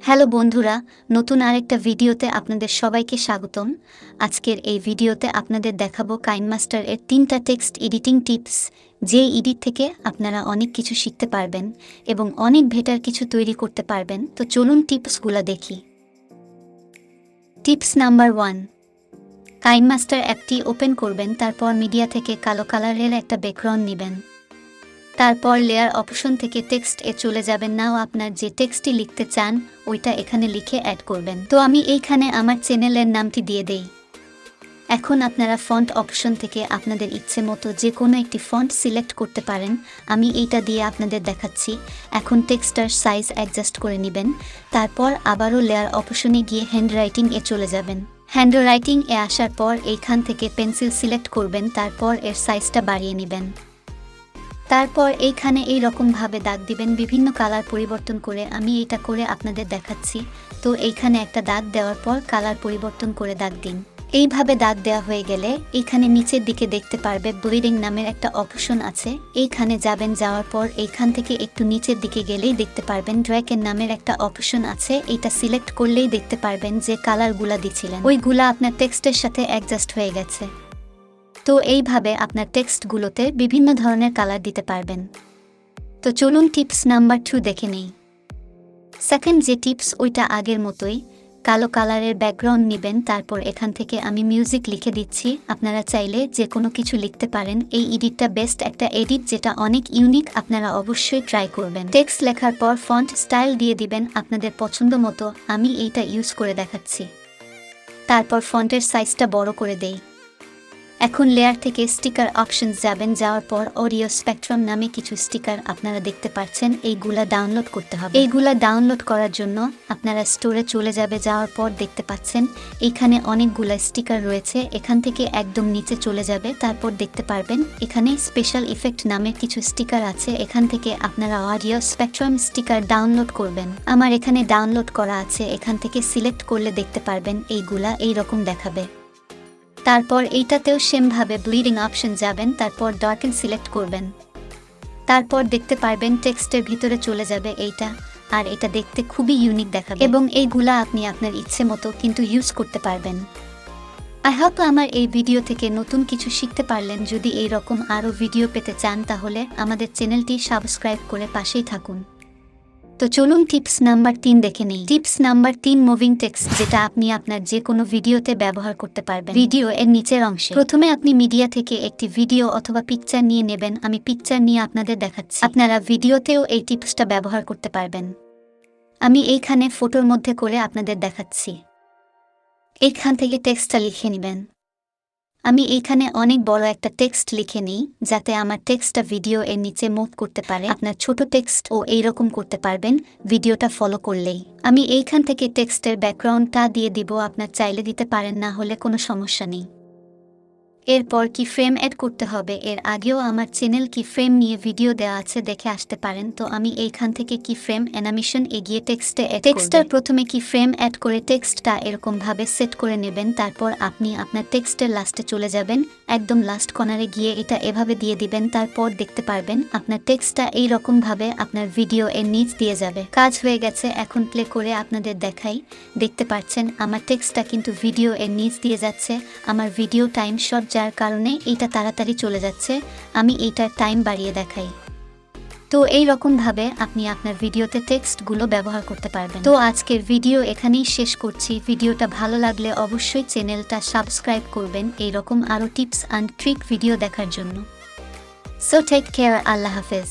Hello বন্ধুরা, নতুন আরেকটা ভিডিওতে আপনাদের সবাইকে স্বাগতম। আজকের এই ভিডিওতে আপনাদের দেখাবো কাইনমাস্টার এর 3টা টেক্সট এডিটিং টিপস, যে এডিট থেকে আপনারা অনেক কিছু শিখতে পারবেন এবং অনেক বেটার কিছু তৈরি করতে পারবেন। তো চলুন টিপসগুলো দেখি। টিপস নাম্বার 1, কাইনমাস্টার অ্যাপটি ওপেন করবেন, তারপর মিডিয়া থেকে কালো কালারের একটা ব্যাকগ্রাউন্ড নেবেন। তারপর লেয়ার অপশন থেকে টেক্সট এ চলে যাবেন। নাও আপনার যে টেক্সটটি লিখতে চান ওইটা এখানে লিখে অ্যাড করবেন। তো আমি এইখানে আমার চ্যানেলের নামটি দিয়ে দেই। এখন আপনারা ফন্ট অপশন থেকে আপনাদের ইচ্ছে মতো যে কোনো একটি ফন্ট সিলেক্ট করতে পারেন। আমি এইটা দিয়ে আপনাদের দেখাচ্ছি। এখন টেক্সটার সাইজ অ্যাডজাস্ট করে নেবেন। তারপর আবারও লেয়ার অপশনে গিয়ে হ্যান্ডরাইটিং এ চলে যাবেন। হ্যান্ডরাইটিং এ আসার পর এইখান থেকে পেন্সিল সিলেক্ট করবেন, তারপর এর সাইজটা বাড়িয়ে নেবেন। তারপর এইখানে এই রকমভাবে দাগ দিবেন, বিভিন্ন কালার পরিবর্তন করে। আমি এটা করে আপনাদের দেখাচ্ছি। তো এইখানে একটা দাগ দেওয়ার পর কালার পরিবর্তন করে দাগ দিন। এইভাবে দাগ দেওয়া হয়ে গেলে এইখানে নিচের দিকে দেখতে পারবে ব্লিডিং নামের একটা অপশন আছে। এইখানে যাবেন, যাওয়ার পর এইখান থেকে একটু নিচের দিকে গেলেই দেখতে পারবেন ড্র্যাগের নামের একটা অপশন আছে। এটা সিলেক্ট করলেই দেখতে পারবেন যে কালারগুলা দিছিলেন ওইগুলা আপনার টেক্সটের সাথে অ্যাডজাস্ট হয়ে গেছে। তো এইভাবে আপনার টেক্সটগুলোতে বিভিন্ন ধরনের কালার দিতে পারবেন। তো চলুন টিপস নাম্বার 2 দেখে নেই। সেকেন্ড যে টিপস ওইটা আগের মতোই, কালো কালারের ব্যাকগ্রাউন্ড নেবেন। তারপর এখান থেকে আমি মিউজিক লিখে দিচ্ছি। আপনারা চাইলে যে কোনো কিছু লিখতে পারেন। এই এডিটটা বেস্ট একটা এডিট, যেটা অনেক ইউনিক। আপনারা অবশ্যই ট্রাই করবেন। টেক্সট লেখার পর ফন্ট স্টাইল দিয়ে দিবেন আপনাদের পছন্দ মতো। আমি এইটা ইউজ করে দেখাচ্ছি। তারপর ফন্টের সাইজটা বড় করে দেই। এখন লেয়ার থেকে স্টিকার অপশনস যাবেন, যাওয়ার পর অডিও স্পেকট্রাম নামে কিছু স্টিকার আপনারা দেখতে পাচ্ছেন। এইগুলা ডাউনলোড করতে হবে। এইগুলা ডাউনলোড করার জন্য আপনারা স্টোরে চলে যাবে। যাওয়ার পর দেখতে পাচ্ছেন এখানে অনেকগুলা স্টিকার রয়েছে। এখান থেকে একদম নিচে চলে যাবে, তারপর দেখতে পারবেন এখানে স্পেশাল ইফেক্ট নামে কিছু স্টিকার আছে। এখান থেকে আপনারা অডিও স্পেকট্রাম স্টিকার ডাউনলোড করবেন। আমার এখানে ডাউনলোড করা আছে। এখান থেকে সিলেক্ট করলে দেখতে পারবেন এইগুলা এইরকম দেখাবে। তারপর এইটাতেও সেমভাবে ব্লিডিং অপশন যাবেন, তারপর ডার্কেন সিলেক্ট করবেন। তারপর দেখতে পারবেন টেক্সটের ভিতরে চলে যাবে এইটা, আর এটা দেখতে খুবই ইউনিক দেখাবে এবং এইগুলা আপনি আপনার ইচ্ছে মতো কিন্তু ইউজ করতে পারবেন। আই হোপ আমার এই ভিডিও থেকে নতুন কিছু শিখতে পারলেন। যদি এই রকম আরও ভিডিও পেতে চান তাহলে আমাদের চ্যানেলটি সাবস্ক্রাইব করে পাশেই থাকুন। তো চলুন টিপস নাম্বার 3 দেখে নেই। টিপস নাম্বার 3, মুভিং টেক্সট, যেটা আপনি আপনার যে কোনো ভিডিওতে ব্যবহার করতে পারবেন। ভিডিও এর নিচের অংশে প্রথমে আপনি মিডিয়া থেকে একটি ভিডিও অথবা পিকচার নিয়ে নেবেন। আমি পিকচার নিয়ে আপনাদের দেখাচ্ছি। আপনারা ভিডিওতেও এই টিপসটা ব্যবহার করতে পারবেন। আমি এইখানে ফটোর মধ্যে করে আপনাদের দেখাচ্ছি। এইখান থেকে টেক্সটটা লিখে নেবেন। আমি এইখানে অনেক বড় একটা টেক্সট লিখে নিই, যাতে আমার টেক্সটটা ভিডিও এর নিচে মুভ করতে পারে। আপনার ছোট টেক্সট ও এইরকম করতে পারবেন ভিডিওটা ফলো করলেই। আমি এইখান থেকে টেক্সটের ব্যাকগ্রাউন্ডটা দিয়ে দিব। আপনার চাইলে দিতে পারেন, না হলে কোনো সমস্যা নেই। এরপর কি ফ্রেম অ্যাড করতে হবে। এর আগেও আমার চ্যানেল কি ফ্রেম নিয়ে ভিডিও দেওয়া আছে, দেখে আসতে পারেন। তো আমি এইখান থেকে কি ফ্রেম অ্যানিমেশন এগিয়ে টেক্সটার প্রথমে কি ফ্রেম অ্যাড করে টেক্সটটা এরকমভাবে সেট করে নেবেন। তারপর আপনি আপনার টেক্সটের লাস্টে চলে যাবেন, একদম লাস্ট কর্নারে গিয়ে এটা এভাবে দিয়ে দিবেন। তারপর দেখতে পারবেন আপনার টেক্সটটা এইরকমভাবে আপনার ভিডিও এর নিচ দিয়ে যাবে। কাজ হয়ে গেছে। এখন প্লে করে আপনাদের দেখাই। দেখতে পাচ্ছেন আমার টেক্সটটা কিন্তু ভিডিও এর নিচ দিয়ে যাচ্ছে। আমার ভিডিও টাইম শর্ট, যার কারণে এইটা তাড়াতাড়ি চলে যাচ্ছে। আমি এইটার টাইম বাড়িয়ে দেখাই। তো এই রকমভাবে আপনি আপনার ভিডিওতে টেক্সটগুলো ব্যবহার করতে পারবেন। তো আজকের ভিডিও এখানেই শেষ করছি। ভিডিওটা ভালো লাগলে অবশ্যই চ্যানেলটা সাবস্ক্রাইব করবেন এইরকম আরও টিপস অ্যান্ড ট্রিক ভিডিও দেখার জন্য। So take care. আল্লাহ হাফেজ।